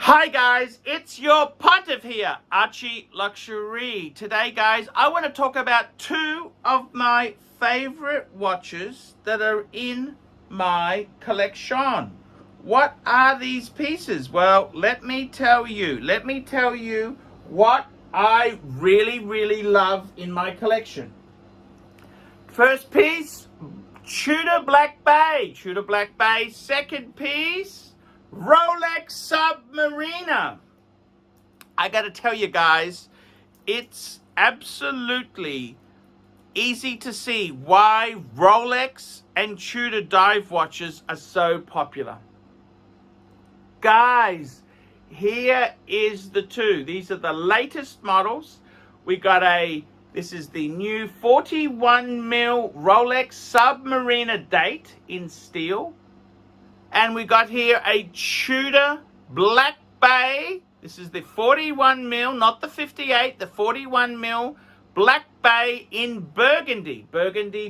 Hi guys, it's your pontiff here, ArchieLuxury. Today guys, I want to talk about two of my favorite watches that are in my collection. What are these pieces? Well, let me tell you what I really love in my collection. First piece, Tudor Black Bay. Second piece, Rolex Submariner. I gotta tell you guys, it's absolutely easy to see why Rolex and Tudor dive watches are so popular. Guys, here is the two. These are the latest models. We got this is the new 41mm Rolex Submariner date in steel. And we got here a Tudor Black Bay. This is the 41mm, not the 58, the 41mm Black Bay in burgundy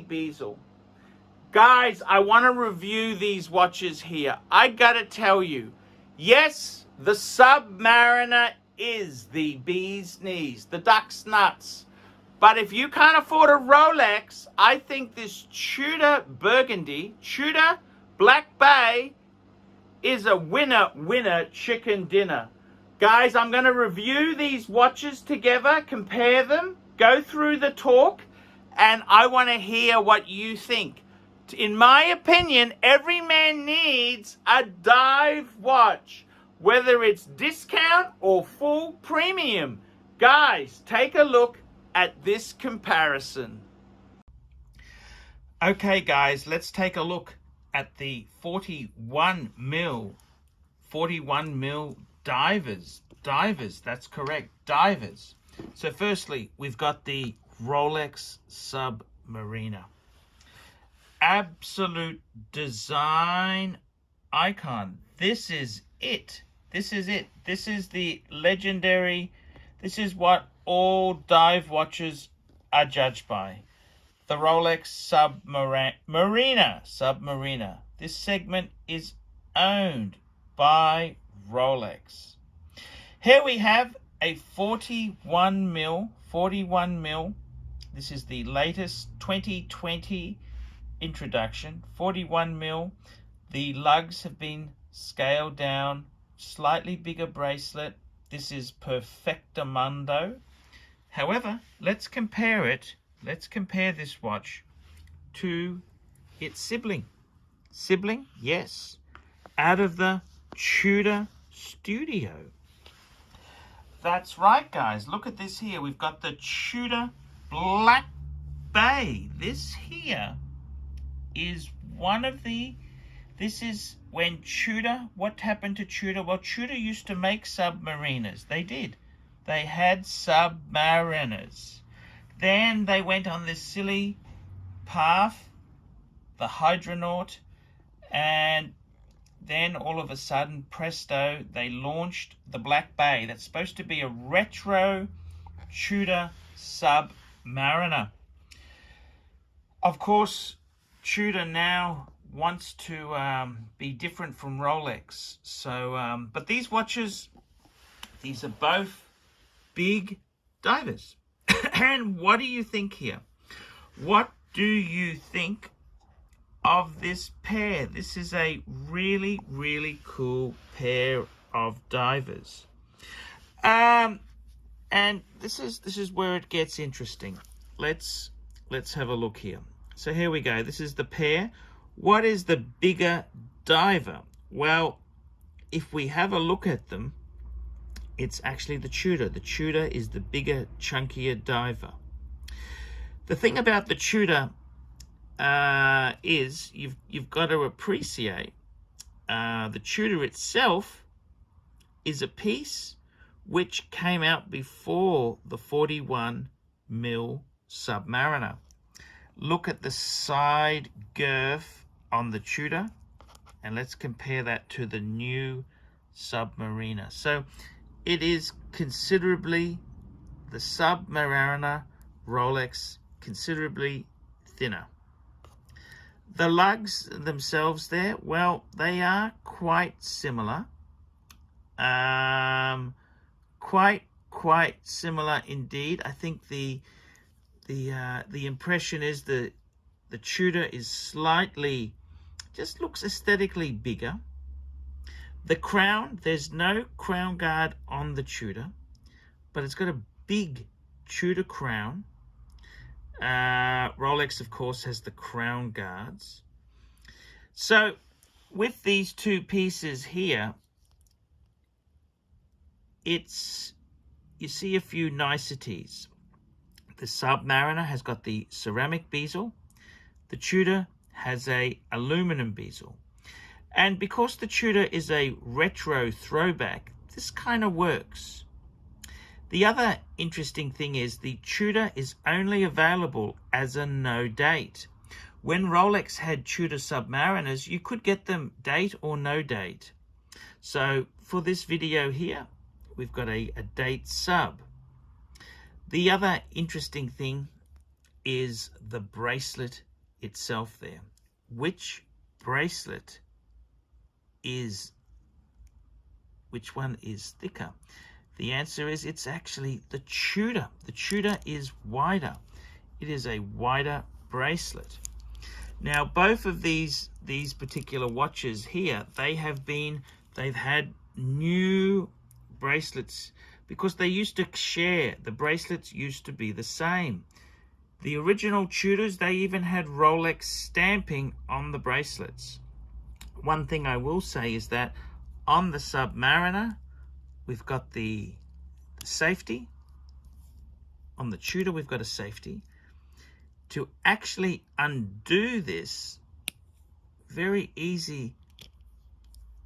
bezel. Guys, I want to review these watches here. I gotta tell you, yes, the Submariner is the bee's knees, the duck's nuts. But if you can't afford a Rolex, I think this Tudor Black Bay is a winner chicken dinner. Guys, I'm going to review these watches together, compare them, go through the talk, and I want to hear what you think. In my opinion, every man needs a dive watch, whether it's discount or full premium. Guys, take a look at this comparison. Okay guys, let's take a look at the 41mm divers, that's correct, divers. So firstly, we've got the Rolex Submariner. Absolute design icon. This is it. This is the legendary, this is what all dive watches are judged by. The Rolex Submariner. This segment is owned by Rolex. Here we have a 41mm. This is the latest 2020 introduction. 41mm. The lugs have been scaled down. Slightly bigger bracelet. This is Perfectamundo. However, let's compare this watch to its sibling. Yes, out of the Tudor Studio. That's right, guys. Look at this here. We've got the Tudor Black Bay. This here is this is when Tudor, what happened to Tudor? Well, Tudor used to make Submariners. They did. They had Submariners. Then they went on this silly path, the Hydronaut, and then all of a sudden, presto, they launched the Black Bay. That's supposed to be a retro Tudor Submariner. Of course, Tudor now wants to be different from Rolex. So, but these watches, these are both big divers. And what do you think here? What do you think of this pair? This is a really cool pair of divers. And this is where it gets interesting. Let's have a look here. So here we go. This is the pair. What is the bigger diver? Well, if we have a look at them, it's actually the Tudor. The Tudor is the bigger, chunkier diver. The thing about the Tudor is you've got to appreciate the Tudor itself is a piece which came out before the 41mm Submariner. Look at the side girth on the Tudor, and let's compare that to the new Submariner. So it is considerably, the Submariner Rolex, considerably thinner. The lugs themselves there, well, they are quite similar. Quite similar indeed. I think the impression is the Tudor is slightly, just looks aesthetically bigger. The crown, there's no crown guard on the Tudor, but it's got a big Tudor crown. Rolex, of course, has the crown guards. So with these two pieces here, you see a few niceties. The Submariner has got the ceramic bezel. The Tudor has a aluminum bezel. And because the Tudor is a retro throwback, this kind of works. The other interesting thing is the Tudor is only available as a no date. When Rolex had Tudor Submariners, you could get them date or no date. So for this video here, we've got a date sub. The other interesting thing is the bracelet itself there. Which bracelet which one is thicker? The answer is it's actually the Tudor. The Tudor is wider. It is a wider bracelet. Now, both of these particular watches here, they've had new bracelets because they used to share. The bracelets used to be the same. The original Tudors, they even had Rolex stamping on the bracelets. One thing I will say is that on the Submariner, we've got the safety. On the Tudor, we've got a safety. To actually undo this, very easy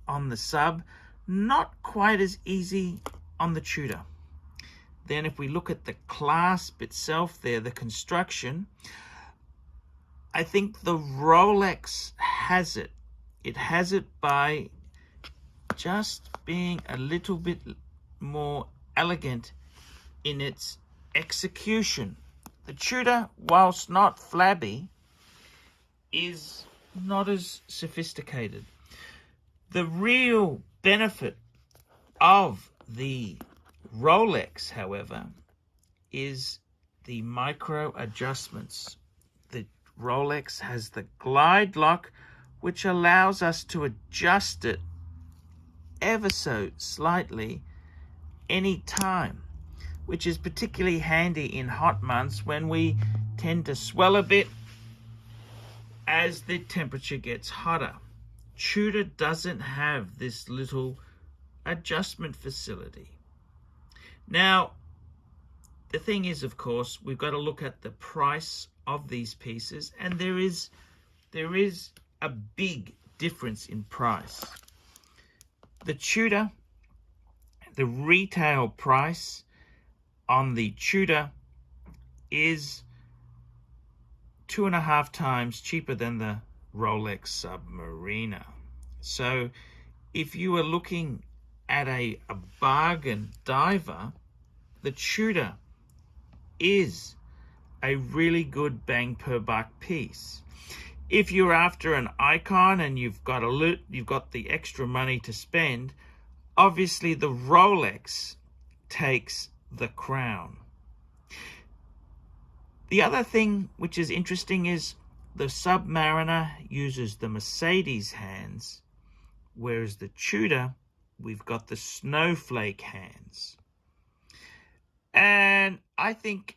on the Sub, not quite as easy on the Tudor. Then if we look at the clasp itself there, the construction, I think the Rolex has it. It has it by just being a little bit more elegant in its execution. The Tudor, whilst not flabby, is not as sophisticated. The real benefit of the Rolex, however, is the micro adjustments. The Rolex has the glide lock, which allows us to adjust it ever so slightly any time, which is particularly handy in hot months when we tend to swell a bit as the temperature gets hotter. Tudor doesn't have this little adjustment facility. Now, the thing is, of course, we've got to look at the price of these pieces, and there is a big difference in price. The Tudor, the retail price on the Tudor is 2.5 times cheaper than the Rolex Submariner. So if you are looking at a bargain diver, the Tudor is a really good bang per buck piece. If you're after an icon and you've got the extra money to spend, obviously the Rolex takes the crown. The other thing which is interesting is the Submariner uses the Mercedes hands, whereas the Tudor, we've got the snowflake hands. And I think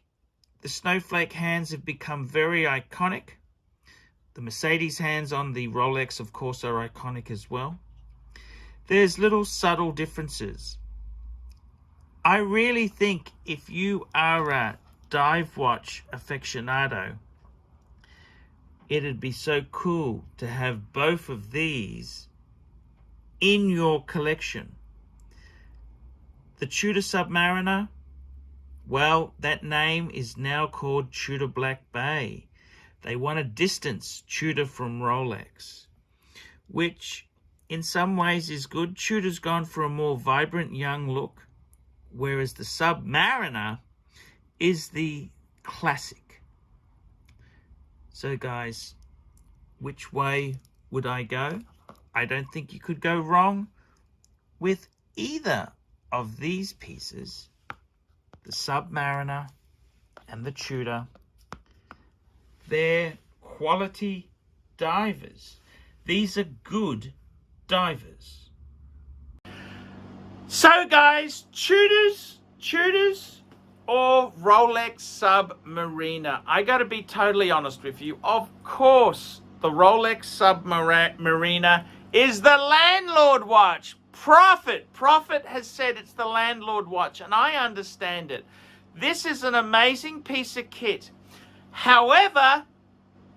the snowflake hands have become very iconic. The Mercedes hands on the Rolex, of course, are iconic as well. There's little subtle differences. I really think if you are a dive watch aficionado, it'd be so cool to have both of these in your collection. The Tudor Submariner, well, that name is now called Tudor Black Bay. They want to distance Tudor from Rolex, which in some ways is good. Tudor's gone for a more vibrant young look, whereas the Submariner is the classic. So guys, which way would I go? I don't think you could go wrong with either of these pieces, the Submariner and the Tudor, they're quality divers. These are good divers. So guys, Tudors or Rolex Submariner? I got to be totally honest with you. Of course, the Rolex Submariner is the landlord watch. Prophet has said it's the landlord watch, and I understand it. This is an amazing piece of kit. However,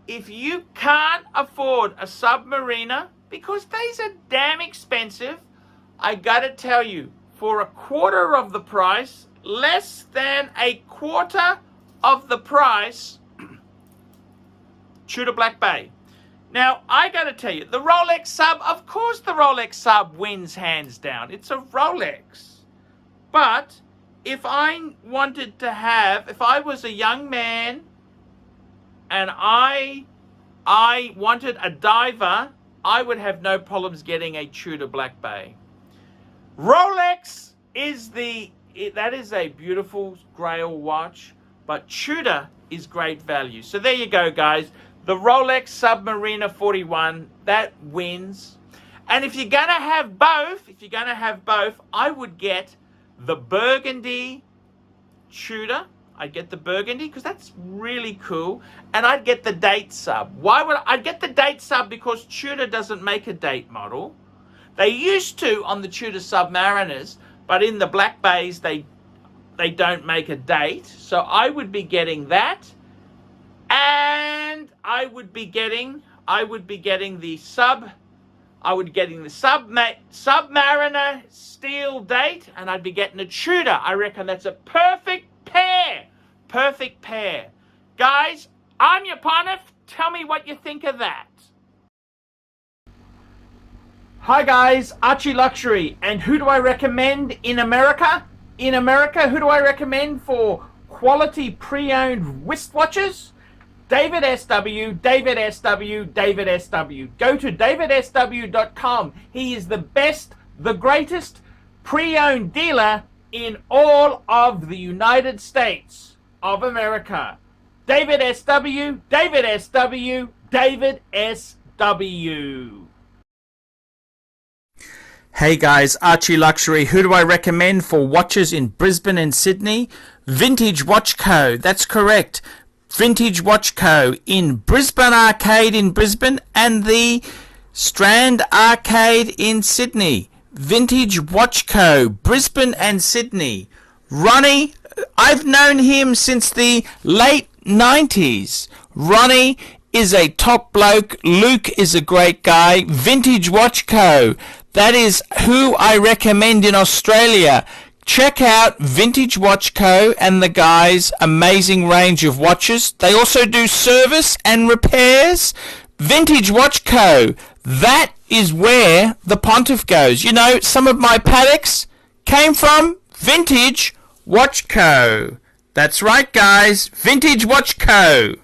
if you can't afford a Submariner, because these are damn expensive, I gotta tell you, for a quarter of the price, less than a quarter of the price, Tudor Black Bay. Now, I gotta tell you, the Rolex Sub, of course the Rolex Sub wins hands down. It's a Rolex. But if I wanted to have, if I was a young man and I wanted a diver, I would have no problems getting a Tudor Black Bay. Rolex is that is a beautiful Grail watch, but Tudor is great value. So there you go, guys. The Rolex Submariner 41, that wins. And if you're gonna have both, I would get the burgundy Tudor. I'd get the burgundy because that's really cool, and I'd get the date sub. Why would I get the date sub? Because Tudor doesn't make a date model. They used to on the Tudor Submariners, but in the Black Bays they don't make a date. So I would be getting that, and I would be getting the Submariner steel date, and I'd be getting a Tudor. I reckon that's a perfect pair. Perfect pair. Guys, I'm your Pontiff. Tell me what you think of that. Hi guys, ArchieLuxury. And who do I recommend in America? In America, who do I recommend for quality pre-owned wristwatches? David SW, David SW, David SW. Go to davidsw.com. He is the best, the greatest pre-owned dealer in all of the United States of America. David SW, David SW, David SW. Hey guys, ArchieLuxury. Who do I recommend for watches in Brisbane and Sydney? Vintage Watch Co. That's correct. Vintage Watch Co. in Brisbane Arcade in Brisbane and the Strand Arcade in Sydney. Vintage Watch Co. Brisbane and Sydney. Ronnie, I've known him since the late 90s. Ronnie is a top bloke. Luke is a great guy. Vintage Watch Co. That is who I recommend in Australia. Check out Vintage Watch Co. and the guys' amazing range of watches. They also do service and repairs. Vintage Watch Co. That is where the Pontiff goes. You know, some of my Pateks came from Vintage Watch Co. That's right, guys. Vintage Watch Co.